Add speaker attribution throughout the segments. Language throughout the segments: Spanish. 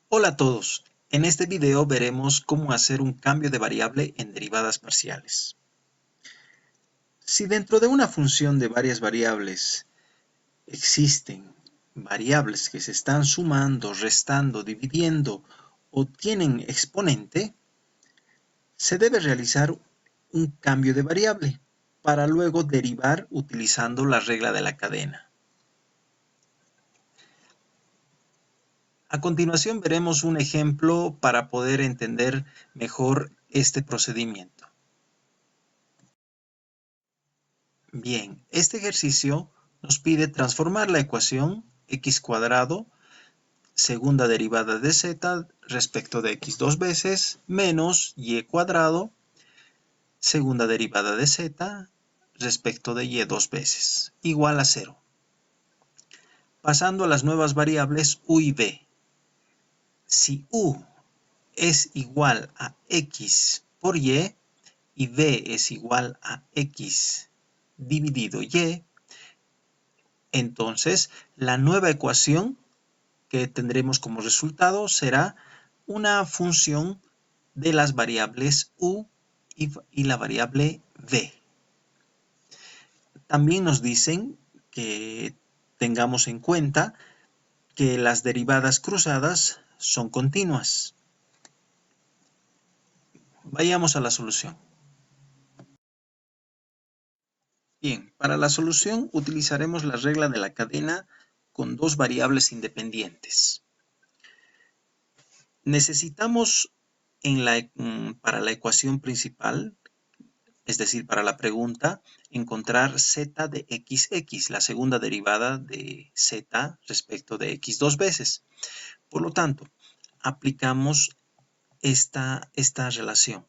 Speaker 1: Hola a todos. En este video veremos cómo hacer un cambio de variable en derivadas parciales. Si dentro de una función de varias variables existen variables que se están sumando, restando, dividiendo o tienen exponente, se debe realizar un cambio de variable para luego derivar utilizando la regla de la cadena. A continuación veremos un ejemplo para poder entender mejor este procedimiento. Bien, este ejercicio nos pide transformar la ecuación x cuadrado, segunda derivada de z respecto de x dos veces, menos y cuadrado, segunda derivada de z respecto de y dos veces, igual a 0. Pasando a las nuevas variables u y v. Si u es igual a x por y v es igual a x dividido y, entonces la nueva ecuación que tendremos como resultado será una función de las variables u y la variable v. También nos dicen que tengamos en cuenta que las derivadas cruzadas son continuas. Vayamos a la solución. Bien, para la solución utilizaremos la regla de la cadena con dos variables independientes. Necesitamos para la ecuación principal, es decir, para la pregunta, encontrar z de xx, la segunda derivada de z respecto de x dos veces. Por lo tanto, aplicamos esta relación.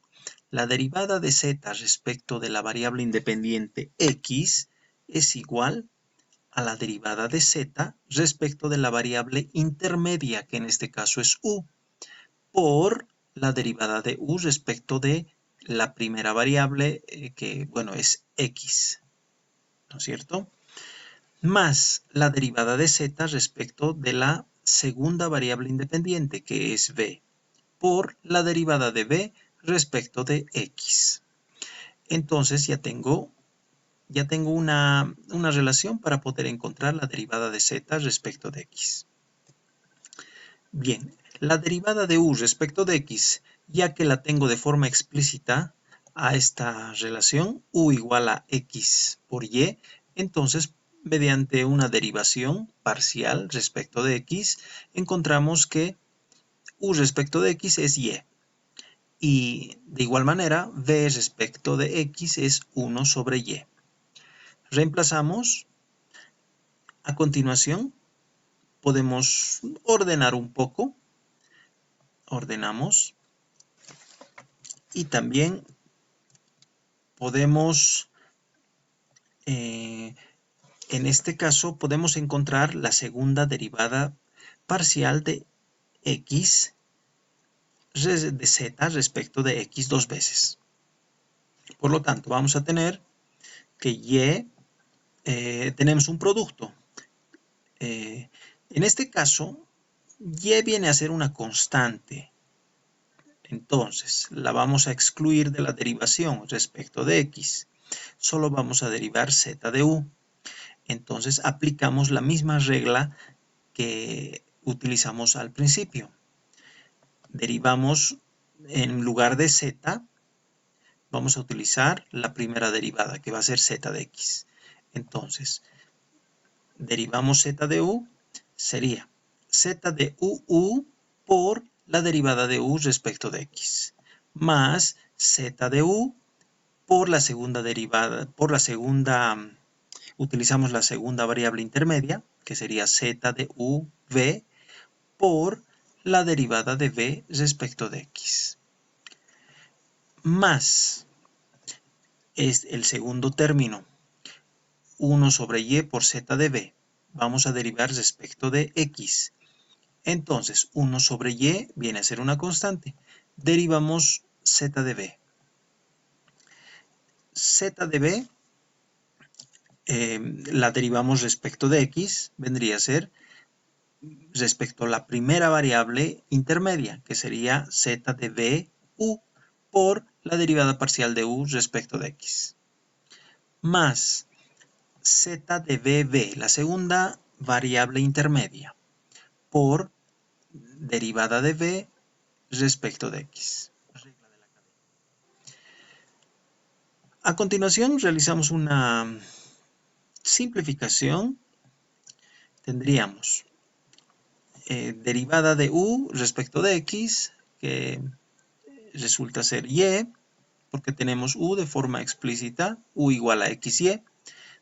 Speaker 1: La derivada de z respecto de la variable independiente x es igual a la derivada de z respecto de la variable intermedia, que en este caso es u, por la derivada de u respecto de la primera variable, que bueno, es x, ¿no es cierto? Más la derivada de z respecto de la segunda variable independiente, que es v, por la derivada de v respecto de x. Entonces ya tengo una relación para poder encontrar la derivada de z respecto de x. Bien, la derivada de u respecto de x, ya que la tengo de forma explícita a esta relación, u igual a x por y, entonces mediante una derivación parcial respecto de x, encontramos que u respecto de x es y. Y de igual manera, v respecto de x es 1 sobre y. Reemplazamos. A continuación, podemos ordenar un poco. Ordenamos. Y también podemos, en este caso, podemos encontrar la segunda derivada parcial de x de z respecto de x dos veces. Por lo tanto, vamos a tener que y, tenemos un producto. En este caso, y viene a ser una constante. Entonces, la vamos a excluir de la derivación respecto de x. Solo vamos a derivar z de u. Entonces, aplicamos la misma regla que utilizamos al principio. Derivamos en lugar de z, vamos a utilizar la primera derivada, que va a ser z de x. Entonces, derivamos z de u, sería z de u por la derivada de u respecto de x, más z de u por la segunda derivada, utilizamos la segunda variable intermedia, que sería z de u v, por la derivada de v respecto de x. Más es el segundo término, 1 sobre y por z de v. Vamos a derivar respecto de x. Entonces, 1 sobre y viene a ser una constante. Derivamos z de v. Z de v la derivamos respecto de x, vendría a ser respecto a la primera variable intermedia, que sería z de b u por la derivada parcial de u respecto de x, más z de bb, la segunda variable intermedia, por derivada de b respecto de x. A continuación realizamos una simplificación. Tendríamos derivada de u respecto de x, que resulta ser y, porque tenemos u de forma explícita, u igual a xy.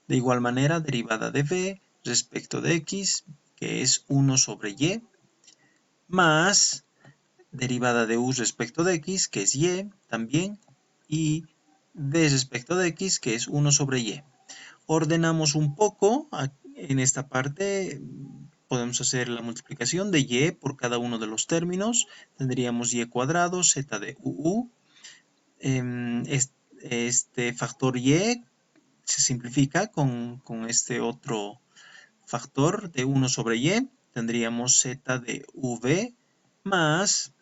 Speaker 1: De igual manera, derivada de b respecto de x, que es 1 sobre y, más derivada de u respecto de x, que es y también, y b respecto de x, que es 1 sobre y. Ordenamos un poco en esta parte. Podemos hacer la multiplicación de y por cada uno de los términos. Tendríamos y cuadrado, z de uu. Este factor y se simplifica con este otro factor de 1 sobre y. Tendríamos z de v más,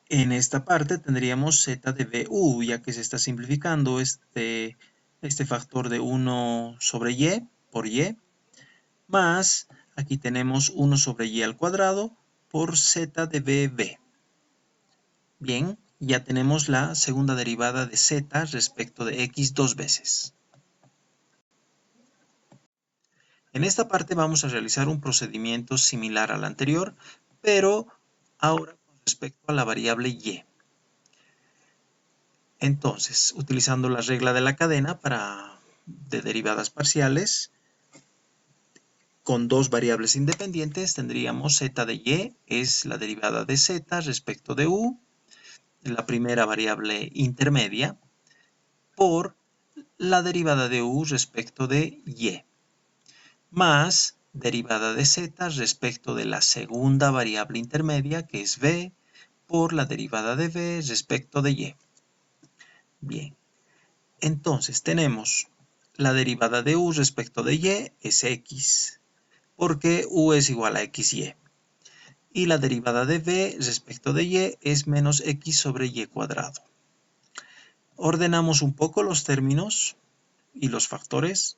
Speaker 1: en esta parte tendríamos z de bu, ya que se está simplificando este factor de 1 sobre y por y, más aquí tenemos 1 sobre y al cuadrado por z de bb. Bien, ya tenemos la segunda derivada de z respecto de x dos veces. En esta parte vamos a realizar un procedimiento similar al anterior, pero ahora con respecto a la variable y. Entonces, utilizando la regla de la cadena de derivadas parciales, con dos variables independientes tendríamos z de y es la derivada de z respecto de u, la primera variable intermedia, por la derivada de u respecto de y, más derivada de z respecto de la segunda variable intermedia, que es b, por la derivada de b respecto de y. Bien, entonces tenemos la derivada de u respecto de y es x, porque u es igual a xy. Y la derivada de b respecto de y es menos x sobre y cuadrado. Ordenamos un poco los términos y los factores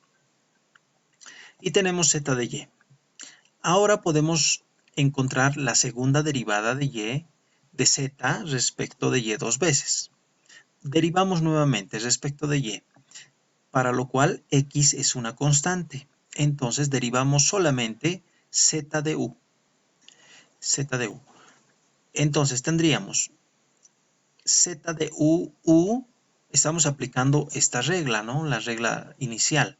Speaker 1: y tenemos z de y. Ahora podemos encontrar la segunda derivada de y de z respecto de y dos veces. Derivamos nuevamente respecto de y, para lo cual x es una constante. Entonces derivamos solamente z de u. Z de u. Entonces tendríamos z de u, estamos aplicando esta regla, ¿no? La regla inicial.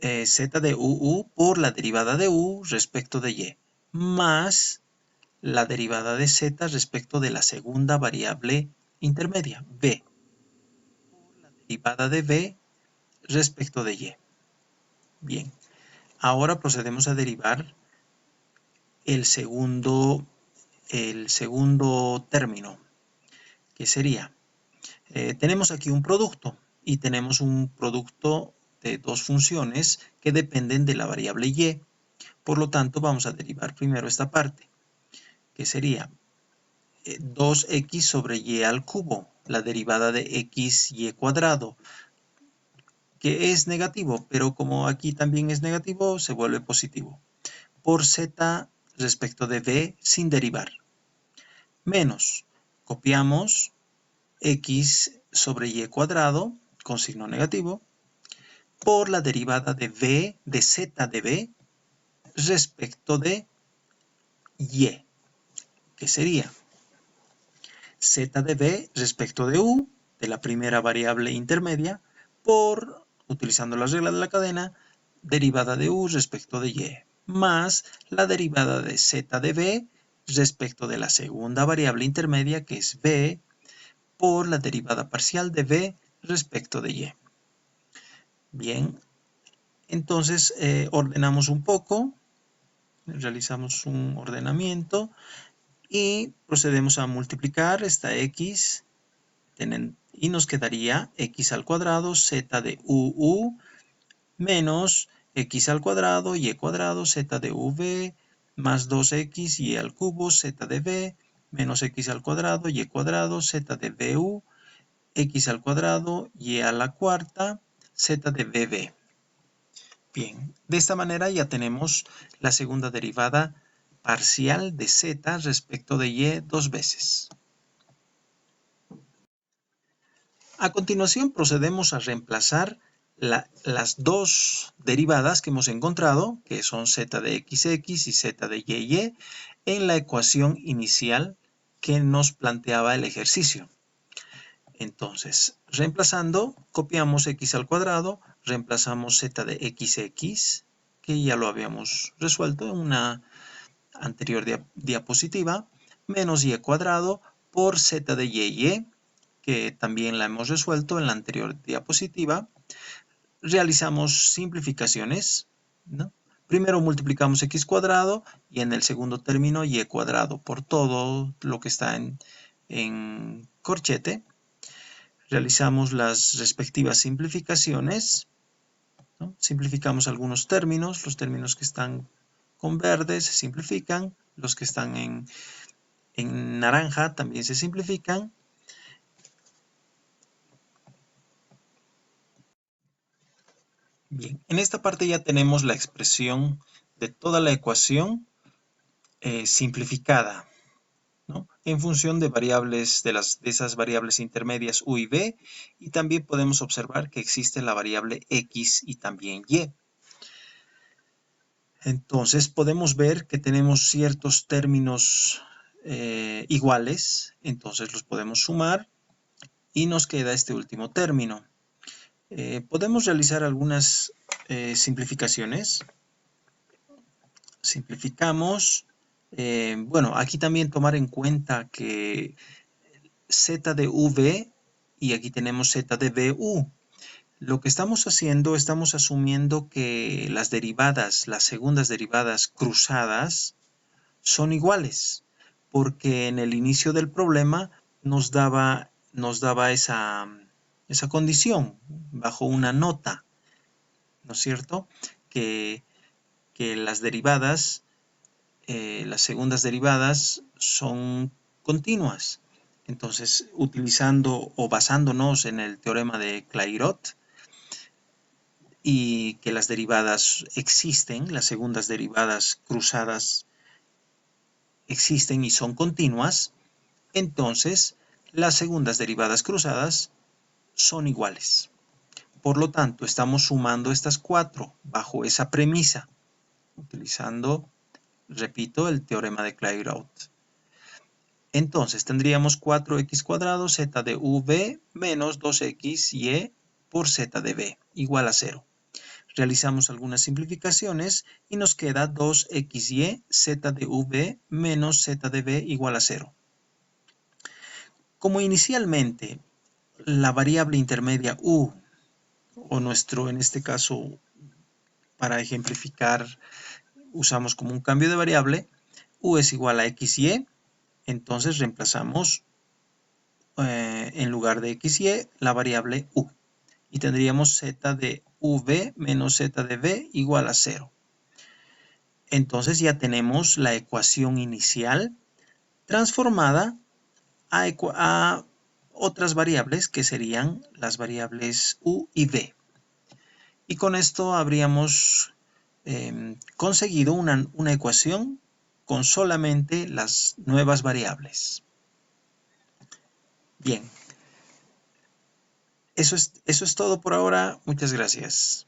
Speaker 1: Z de uu por la derivada de u respecto de y, más la derivada de z respecto de la segunda variable intermedia, b, por la derivada de b respecto de y. Bien, ahora procedemos a derivar el segundo término, que sería, tenemos aquí un producto y tenemos un producto de dos funciones que dependen de la variable y. Por lo tanto, vamos a derivar primero esta parte, que sería 2x sobre y al cubo, la derivada de xy cuadrado, que es negativo, pero como aquí también es negativo, se vuelve positivo, por z respecto de b sin derivar, menos, copiamos x sobre y cuadrado con signo negativo, por la derivada de b de z de b respecto de y, que sería z de b respecto de u, de la primera variable intermedia, por, utilizando la regla de la cadena, derivada de u respecto de y, más la derivada de z de b respecto de la segunda variable intermedia, que es b, por la derivada parcial de b respecto de y. Bien, entonces ordenamos un poco, realizamos un ordenamiento y procedemos a multiplicar esta x y nos quedaría x al cuadrado z de uu menos x al cuadrado, y cuadrado, z de v, más 2x, y al cubo, z de v, menos x al cuadrado, y cuadrado, z de vu, x al cuadrado, y a la cuarta, z de vb. Bien, de esta manera ya tenemos la segunda derivada parcial de z respecto de y dos veces. A continuación procedemos a reemplazar las dos derivadas que hemos encontrado, que son z de xx y z de y, en la ecuación inicial que nos planteaba el ejercicio. Entonces, reemplazando, copiamos x al cuadrado, reemplazamos z de xx, que ya lo habíamos resuelto en una anterior diapositiva, menos y cuadrado por z de y, que también la hemos resuelto en la anterior diapositiva. Realizamos simplificaciones, ¿no? Primero multiplicamos x cuadrado y en el segundo término y cuadrado por todo lo que está en corchete. Realizamos las respectivas simplificaciones, ¿no? Simplificamos algunos términos, los términos que están con verde se simplifican, los que están en naranja también se simplifican. Bien, en esta parte ya tenemos la expresión de toda la ecuación simplificada, ¿no? En función de variables, de esas variables intermedias u y b, y también podemos observar que existe la variable x y también y. Entonces podemos ver que tenemos ciertos términos iguales, entonces los podemos sumar y nos queda este último término. Podemos realizar algunas simplificaciones. Simplificamos. Bueno, aquí también tomar en cuenta que z de v y aquí tenemos z de vu. Lo que estamos haciendo, estamos asumiendo que las derivadas, las segundas derivadas cruzadas son iguales, porque en el inicio del problema nos daba esa condición bajo una nota, ¿no es cierto? Que las derivadas, las segundas derivadas son continuas. Entonces, utilizando o basándonos en el teorema de Clairaut, y que las derivadas existen, las segundas derivadas cruzadas existen y son continuas, entonces las segundas derivadas cruzadas son iguales. Por lo tanto, estamos sumando estas cuatro bajo esa premisa, utilizando, repito, el teorema de Clairaut. Entonces, tendríamos 4x cuadrado z de v menos 2xy por z de v igual a 0. Realizamos algunas simplificaciones y nos queda 2xy z de v menos z de v igual a 0. Como inicialmente la variable intermedia u, o nuestro, en este caso, para ejemplificar, usamos como un cambio de variable, u es igual a xy, entonces reemplazamos en lugar de xy la variable u. Y tendríamos z de v menos z de v igual a 0. Entonces ya tenemos la ecuación inicial transformada a otras variables que serían las variables u y v. Y con esto habríamos conseguido una ecuación con solamente las nuevas variables. Bien. Eso es todo por ahora. Muchas gracias.